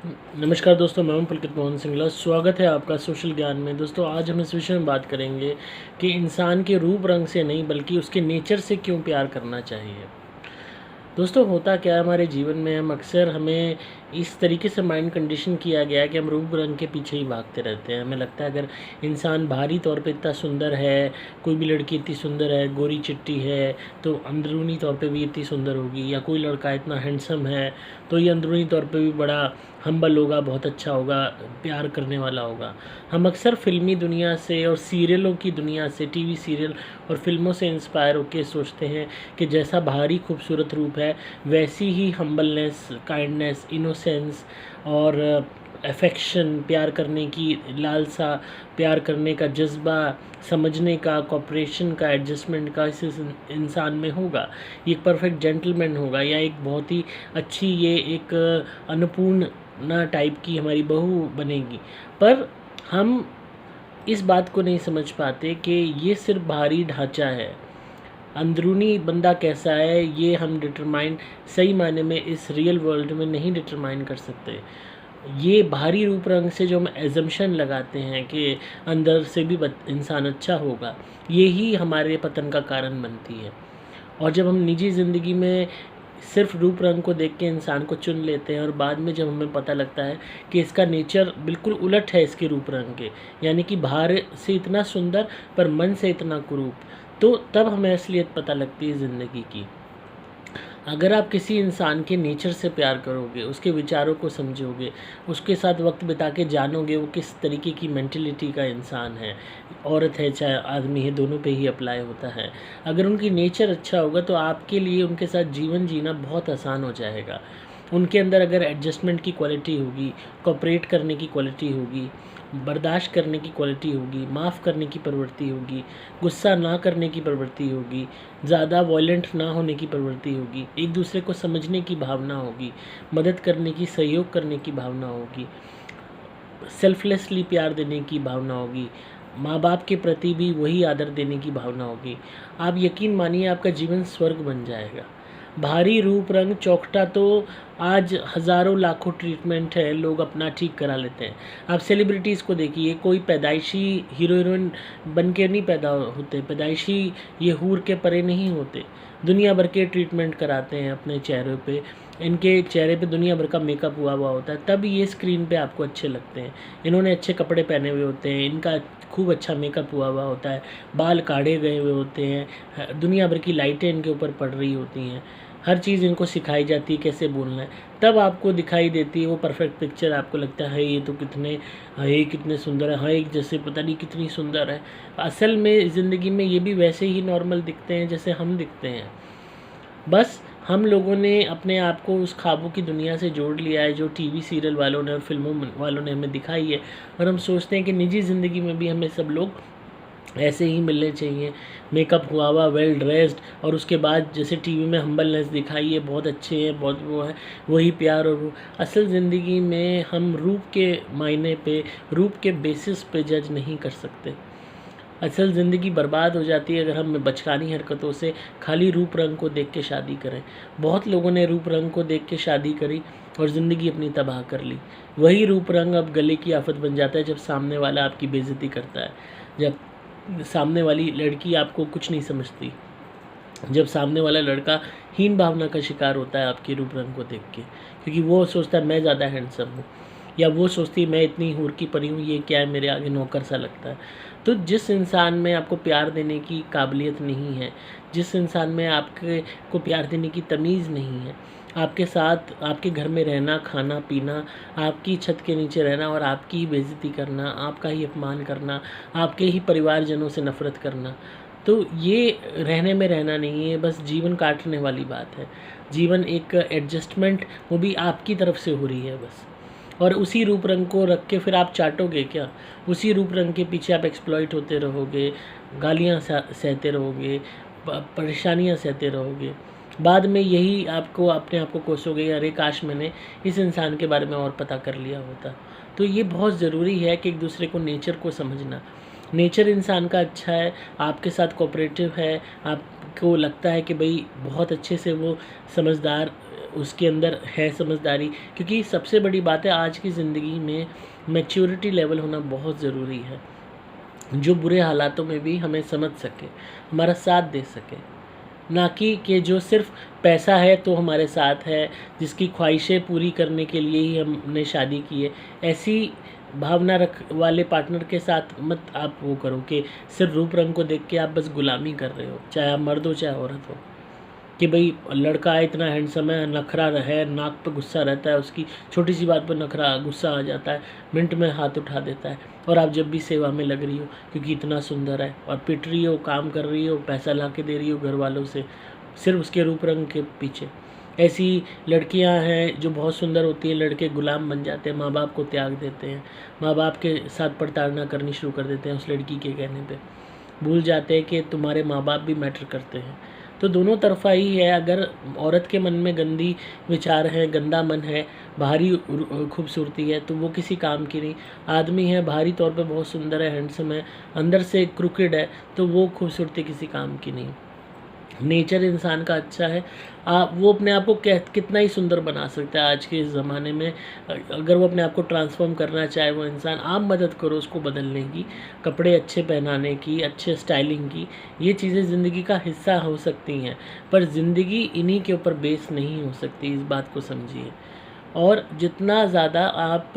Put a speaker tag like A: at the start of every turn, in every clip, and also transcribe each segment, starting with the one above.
A: नमस्कार दोस्तों, मैं हूं पुलकित मोहन सिंगला। स्वागत है आपका सोशल ज्ञान में। दोस्तों, आज हम इस विषय में बात करेंगे कि इंसान के रूप रंग से नहीं बल्कि उसके नेचर से क्यों प्यार करना चाहिए। दोस्तों, होता क्या है हमारे जीवन में, हम अक्सर हमें इस तरीके से माइंड कंडीशन किया गया है कि हम रूप रंग के पीछे ही भागते रहते हैं। हमें लगता है अगर इंसान बाहरी तौर पे इतना सुंदर है, कोई भी लड़की इतनी सुंदर है, गोरी चिट्टी है, तो अंदरूनी तौर पे भी इतनी सुंदर होगी, या कोई लड़का इतना हैंडसम है तो ये अंदरूनी तौर पे भी बड़ा हम्बल होगा, बहुत अच्छा होगा, प्यार करने वाला होगा। हम अक्सर फ़िल्मी दुनिया से और सीरियलों की दुनिया से, टीवी सीरियल और फ़िल्मों से इंस्पायर होके सोचते हैं कि जैसा बाहरी खूबसूरत रूप है वैसी ही हम्बलनेस, काइंडनेस, इनोसेंस और अफेक्शन, प्यार करने की लालसा, प्यार करने का जज्बा, समझने का, कोऑपरेशन का, एडजस्टमेंट का इस इंसान में होगा। ये एक परफेक्ट जेंटलमैन होगा, या एक बहुत ही अच्छी, ये एक अन्नपूर्णा टाइप की हमारी बहू बनेगी। पर हम इस बात को नहीं समझ पाते कि ये सिर्फ बाहरी ढांचा है। अंदरूनी बंदा कैसा है ये हम डिटरमाइन सही मायने में इस रियल वर्ल्ड में नहीं डिटरमाइन कर सकते। ये बाहरी रूप रंग से जो हम एजम्पशन लगाते हैं कि अंदर से भी इंसान अच्छा होगा, ये ही हमारे पतन का कारण बनती है। और जब हम निजी ज़िंदगी में सिर्फ रूप रंग को देख के इंसान को चुन लेते हैं, और बाद में जब हमें पता लगता है कि इसका नेचर बिल्कुल उलट है इसके रूप रंग के, यानी कि बाहर से इतना सुंदर पर मन से इतना कुरूप, तो तब हमें असलियत पता लगती है ज़िंदगी की। अगर आप किसी इंसान के नेचर से प्यार करोगे, उसके विचारों को समझोगे, उसके साथ वक्त बिता के जानोगे वो किस तरीके की मेंटलिटी का इंसान है, औरत है चाहे आदमी है, दोनों पे ही अप्लाई होता है। अगर उनकी नेचर अच्छा होगा तो आपके लिए उनके साथ जीवन जीना बहुत आसान हो जाएगा। उनके अंदर अगर एडजस्टमेंट की क्वालिटी होगी, कोऑपरेट करने की क्वालिटी होगी, बर्दाश्त करने की क्वालिटी होगी, माफ़ करने की प्रवृत्ति होगी, गुस्सा ना करने की प्रवृत्ति होगी, ज़्यादा वॉयलेंट ना होने की प्रवृत्ति होगी, एक दूसरे को समझने की भावना होगी, मदद करने की, सहयोग करने की भावना होगी, सेल्फलेसली प्यार देने की भावना होगी, माँ बाप के प्रति भी वही आदर देने की भावना होगी, आप यकीन मानिए आपका जीवन स्वर्ग बन जाएगा। बाहरी रूप रंग चौखटा तो आज हज़ारों लाखों ट्रीटमेंट है, लोग अपना ठीक करा लेते हैं। आप सेलिब्रिटीज़ को देखिए, कोई पैदाइशी हीरो हीरोइन बन के नहीं पैदा होते, पैदाइशी ये हूर के परे नहीं होते। दुनिया भर के ट्रीटमेंट कराते हैं अपने चेहरे पे, इनके चेहरे पे दुनिया भर का मेकअप हुआ हुआ होता है, तब ये स्क्रीन पे आपको अच्छे लगते हैं। इन्होंने अच्छे कपड़े पहने हुए होते हैं, इनका खूब अच्छा मेकअप हुआ हुआ होता है, बाल काढ़े गए हुए होते हैं, दुनिया भर की लाइटें इनके ऊपर पड़ रही होती हैं, हर चीज़ इनको सिखाई जाती है कैसे बोलना है, तब आपको दिखाई देती है वो परफेक्ट पिक्चर। आपको लगता है ये तो कितने, हाँ ये कितने सुंदर है, हाँ एक जैसे पता नहीं कितनी सुंदर है। असल में ज़िंदगी में ये भी वैसे ही नॉर्मल दिखते हैं जैसे हम दिखते हैं। बस हम लोगों ने अपने आप को उस ख्वाबों की दुनिया से जोड़ लिया है जो टीवी सीरियल वालों ने और फिल्मों वालों ने हमें दिखाई है, और हम सोचते हैं कि निजी ज़िंदगी में भी हमें सब लोग ऐसे ही मिलने चाहिए, मेकअप हुआ हुआ, वेल ड्रेस्ड, और उसके बाद जैसे टीवी में हम्बलनेस दिखाई है, बहुत अच्छे हैं, बहुत वो है, वही प्यार। और असल ज़िंदगी में हम रूप के मायने पे, रूप के बेसिस पे जज नहीं कर सकते। असल ज़िंदगी बर्बाद हो जाती है अगर हम बचकानी हरकतों से खाली रूप रंग को देख के शादी करें। बहुत लोगों ने रूप रंग को देख के शादी करी और ज़िंदगी अपनी तबाह कर ली। वही रूप रंग अब गले की आफत बन जाता है जब सामने वाला आपकी बेइज्जती करता है, जब सामने वाली लड़की आपको कुछ नहीं समझती, जब सामने वाला लड़का हीन भावना का शिकार होता है आपके रूप रंग को देख के, क्योंकि वो सोचता है मैं ज़्यादा हैंडसम हूँ, या वो सोचती है मैं इतनी हूर की परी हूँ, ये क्या है, मेरे आगे नौकर सा लगता है। तो जिस इंसान में आपको प्यार देने की काबिलियत नहीं है, जिस इंसान में आपके को प्यार देने की तमीज़ नहीं है, आपके साथ आपके घर में रहना, खाना पीना, आपकी छत के नीचे रहना और आपकी ही बेइज्जती करना, आपका ही अपमान करना, आपके ही परिवारजनों से नफ़रत करना, तो ये रहने में रहना नहीं है, बस जीवन काटने वाली बात है। जीवन एक एडजस्टमेंट, वो भी आपकी तरफ से हो रही है बस। और उसी रूप रंग को रख के फिर आप चाटोगे क्या? उसी रूप रंग के पीछे आप एक्सप्लॉइट होते रहोगे, गालियाँ सहते रहोगे, परेशानियाँ सहते रहोगे। बाद में यही आपको अपने आप को कोसोगे, अरे काश मैंने इस इंसान के बारे में और पता कर लिया होता। तो ये बहुत ज़रूरी है कि एक दूसरे को, नेचर को समझना। नेचर इंसान का अच्छा है, आपके साथ कोऑपरेटिव है, आपको लगता है कि भाई बहुत अच्छे से वो समझदार उसके अंदर है समझदारी, क्योंकि सबसे बड़ी बात है आज की ज़िंदगी में मैच्योरिटी लेवल होना बहुत ज़रूरी है, जो बुरे हालातों में भी हमें समझ सके, हमारा साथ दे सके, ना कि जो सिर्फ पैसा है तो हमारे साथ है, जिसकी ख्वाहिशें पूरी करने के लिए ही हमने शादी की है। ऐसी भावना रख वाले पार्टनर के साथ मत आप वो करो कि सिर्फ रूप रंग को देख के आप बस गुलामी कर रहे हो, चाहे आप मर्द हो चाहे औरत हो, कि भाई लड़का है इतना हैंडसम है, नखरा है, नाक पे गुस्सा रहता है, उसकी छोटी सी बात पर नखरा गुस्सा आ जाता है, मिनट में हाथ उठा देता है, और आप जब भी सेवा में लग रही हो क्योंकि इतना सुंदर है, और पिट रही हो, काम कर रही हो, पैसा ला के दे रही हो घर वालों से सिर्फ उसके रूप रंग के पीछे। ऐसी लड़कियां हैं जो बहुत सुंदर होती हैं, लड़के गुलाम बन जाते हैं, माँ बाप को त्याग देते हैं, माँ बाप के साथ प्रताड़ना करनी शुरू कर देते हैं उस लड़की के कहने पे, भूल जाते हैं कि तुम्हारे माँ बाप भी मैटर करते हैं। तो दोनों तरफा ही है। अगर औरत के मन में गंदी विचार है, गंदा मन है, बाहरी खूबसूरती है, तो वो किसी काम की नहीं। आदमी है, बाहरी तौर पे बहुत सुंदर है, हैंडसम है, अंदर से क्रूकेड है, तो वो खूबसूरती किसी काम की नहीं। नेचर इंसान का अच्छा है, वो अपने आप को कितना ही सुंदर बना सकता है आज के इस ज़माने में। अगर वो अपने आप को ट्रांसफॉर्म करना चाहे वो इंसान, आप मदद करो उसको बदलने की, कपड़े अच्छे पहनाने की, अच्छे स्टाइलिंग की, ये चीज़ें ज़िंदगी का हिस्सा हो सकती हैं, पर ज़िंदगी इन्हीं के ऊपर बेस नहीं हो सकती, इस बात को समझिए। और जितना ज़्यादा आप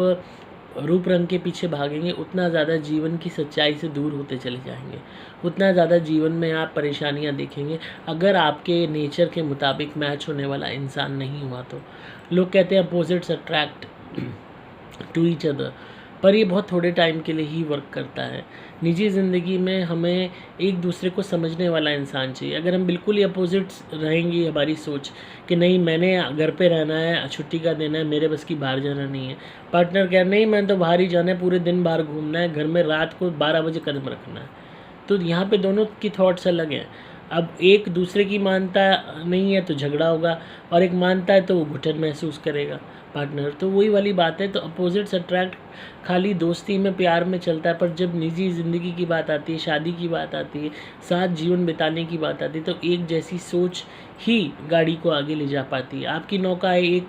A: रूप रंग के पीछे भागेंगे उतना ज़्यादा जीवन की सच्चाई से दूर होते चले जाएंगे, उतना ज़्यादा जीवन में आप परेशानियां देखेंगे अगर आपके नेचर के मुताबिक मैच होने वाला इंसान नहीं हुआ तो। लोग कहते हैं opposites attract to each other, पर ये बहुत थोड़े टाइम के लिए ही वर्क करता है। निजी ज़िंदगी में हमें एक दूसरे को समझने वाला इंसान चाहिए। अगर हम बिल्कुल ही अपोजिट्स रहेंगी, हमारी सोच कि नहीं मैंने घर पे रहना है, छुट्टी का दिन है, मेरे बस की बाहर जाना नहीं है, पार्टनर कह नहीं मैंने तो बाहर ही जाना है, पूरे दिन बाहर घूमना है, घर में रात को 12 बजे कदम रखना है, तो यहाँ पे दोनों की थॉट्स अलग हैं। अब एक दूसरे की मानता नहीं है तो झगड़ा होगा, और एक मानता है तो वो घुटन महसूस करेगा पार्टनर। तो वही वाली बात है। तो अपोजिट्स अट्रैक्ट खाली दोस्ती में, प्यार में चलता है, पर जब निजी ज़िंदगी की बात आती है, शादी की बात आती है, साथ जीवन बिताने की बात आती है, तो एक जैसी सोच ही गाड़ी को आगे ले जा पाती है। आपकी नौका है, एक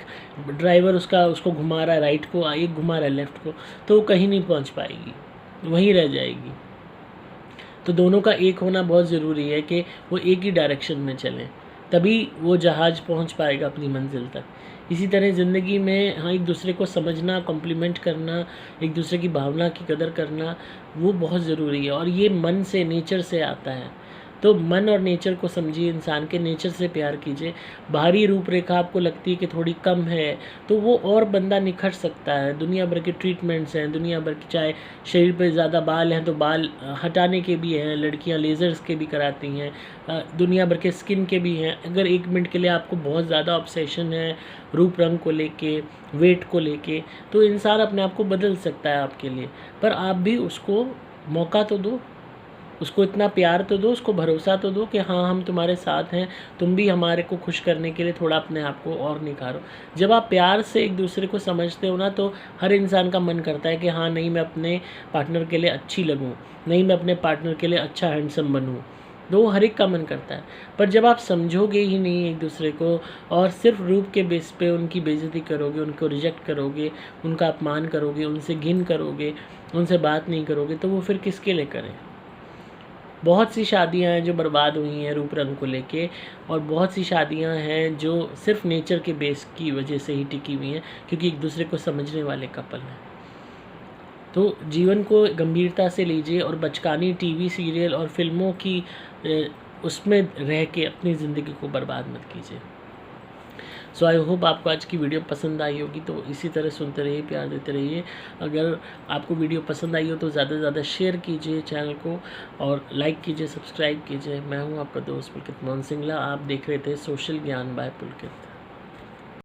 A: ड्राइवर उसको घुमा रहा है राइट को, एक घुमा रहा है लेफ़्ट को, तो वो कहीं नहीं पहुँच पाएगी, वहीं रह जाएगी। तो दोनों का एक होना बहुत ज़रूरी है कि वो एक ही डायरेक्शन में चलें, तभी वो जहाज़ पहुंच पाएगा अपनी मंजिल तक। इसी तरह ज़िंदगी में हाँ, एक दूसरे को समझना, कॉम्प्लीमेंट करना, एक दूसरे की भावना की कदर करना, वो बहुत ज़रूरी है, और ये मन से, नेचर से आता है। तो मन और नेचर को समझिए, इंसान के नेचर से प्यार कीजिए। बाहरी रूपरेखा आपको लगती है कि थोड़ी कम है, तो वो और बंदा निखर सकता है। दुनिया भर के ट्रीटमेंट्स हैं, दुनिया भर की, चाहे शरीर पे ज़्यादा बाल हैं तो बाल हटाने के भी हैं, लड़कियां लेज़र्स के भी कराती हैं, दुनिया भर के स्किन के भी हैं। अगर 1 मिनट के लिए आपको बहुत ज़्यादा ऑब्सेशन है रूप रंग को लेके, वेट को लेके, तो इंसान अपने आप को बदल सकता है आपके लिए, पर आप भी उसको मौका तो दो, उसको इतना प्यार तो दो, उसको भरोसा तो दो कि हाँ हम तुम्हारे साथ हैं, तुम भी हमारे को खुश करने के लिए थोड़ा अपने आप को और निखारो। जब आप प्यार से एक दूसरे को समझते हो ना, तो हर इंसान का मन करता है कि हाँ नहीं मैं अपने पार्टनर के लिए अच्छी लगूँ, नहीं मैं अपने पार्टनर के लिए अच्छा हैंडसम बनूँ, तो वो हर एक का मन करता है। पर जब आप समझोगे ही नहीं एक दूसरे को, और सिर्फ रूप के बेस पे उनकी बेइज्जती करोगे, उनको रिजेक्ट करोगे, उनका अपमान करोगे, उनसे घिन करोगे, उनसे बात नहीं करोगे, तो वो फिर किसके लिए करें। बहुत सी शादियां हैं जो बर्बाद हुई हैं रूप रंग को लेके, और बहुत सी शादियां हैं जो सिर्फ नेचर के बेस की वजह से ही टिकी हुई हैं, क्योंकि एक दूसरे को समझने वाले कपल हैं। तो जीवन को गंभीरता से लीजिए, और बचकानी टीवी सीरियल और फिल्मों की उसमें रह के अपनी ज़िंदगी को बर्बाद मत कीजिए। सो आई होप आपको आज की वीडियो पसंद आई होगी, तो इसी तरह सुनते रहिए, प्यार देते रहिए। अगर आपको वीडियो पसंद आई हो तो ज़्यादा से ज़्यादा शेयर कीजिए चैनल को, और लाइक कीजिए, सब्सक्राइब कीजिए। मैं हूँ आपका दोस्त पुलकित मोहन सिंगला, आप देख रहे थे सोशल ज्ञान बाय पुलकित।